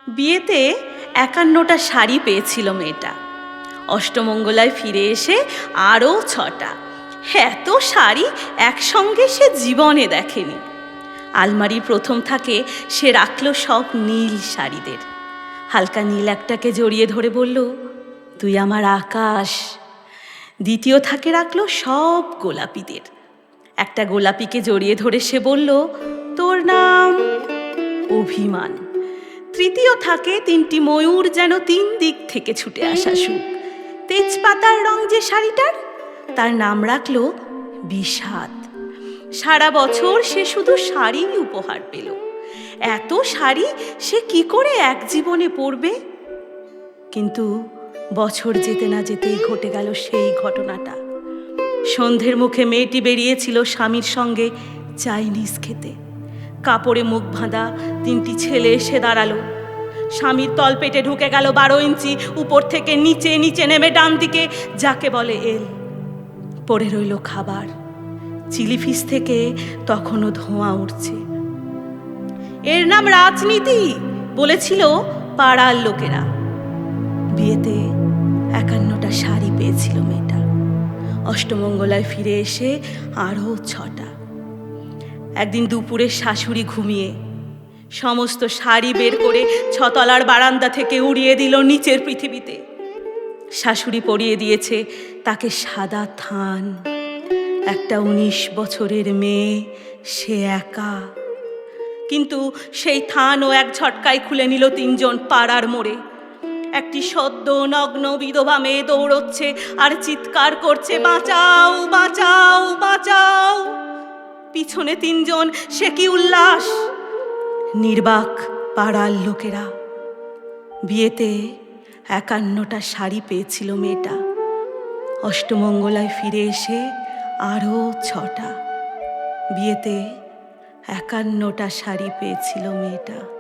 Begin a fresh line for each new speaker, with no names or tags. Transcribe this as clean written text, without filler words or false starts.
বিয়েতে ৫১টা শাড়ি পেয়েছিল মেয়েটা। অষ্টমঙ্গলায় ফিরে এসে আরও ৬টা। এত শাড়ি একসঙ্গে সে জীবনে দেখেনি। আলমারির প্রথম থাকে সে রাখল সব নীল শাড়িদের। হালকা নীল একটাকে জড়িয়ে ধরে বলল, তুই আমার আকাশ। দ্বিতীয় থাকে রাখল সব গোলাপিদের। একটা গোলাপিকে জড়িয়ে ধরে সে বলল, তোর নাম অভিমান। তৃতীয় থাকে ৩টি ময়ূর যেন ৩ দিক থেকে ছুটে আসা সুখ। তেজপাতার রং যে শাড়িটার, তার নাম রাখল বিষাদ। সারা বছর সে শুধু শাড়ি উপহার পেল। এত শাড়ি সে কি করে এক জীবনে পরবে? কিন্তু বছর যেতে না যেতেই ঘটে গেল সেই ঘটনাটা। সন্ধ্যের মুখে মেয়েটি বেরিয়েছিল স্বামীর সঙ্গে চাইনিজ খেতে। কাপড়ে মুখ বাঁধা ৩টি ছেলে এসে দাঁড়ালো। স্বামীর তলপেটে ঢুকে গেল ১২ ইঞ্চি, উপর থেকে নিচে নিচে নেমে ডান দিকে যাকে বলে এল। পড়ে রইল খাবার। চিলি ফিশ থেকে তখনও ধোঁয়া উঠছে। এর নাম রাজনীতি বলেছিল পাড়ার লোকেরা। বিয়েতে ৫১টা শাড়ি পেয়েছিল মেয়েটা। অষ্টমঙ্গলায় ফিরে এসে আরও ৬টা। একদিন দুপুরে শাশুড়ি ঘুমিয়ে সমস্ত শাড়ি বের করে ৬তলার বারান্দা থেকে উড়িয়ে দিল নিচের পৃথিবীতে। শাশুড়ি পরিয়ে দিয়েছে তাকে সাদা থান। একটা ১৯ বছরের মেয়ে, সে একা। কিন্তু সেই থানও এক ঝটকায় খুলে নিল ৩ জন পাড়ার মোড়ে। একটি সদ্য নগ্ন বিধবা মেয়ে দৌড়চ্ছে আর চিৎকার করছে, বাঁচাও বাঁচাও বাঁচাও। পিছনে ৩ জন, সে কি উল্লাস! নির্বাক পাড়ার লোকেরা। বিয়েতে ৫১টা শাড়ি পেয়েছিল মেয়েটা। অষ্টমঙ্গলায় ফিরে এসে আরও ৬টা। বিয়েতে ৫১টা শাড়ি পেয়েছিল মেয়েটা।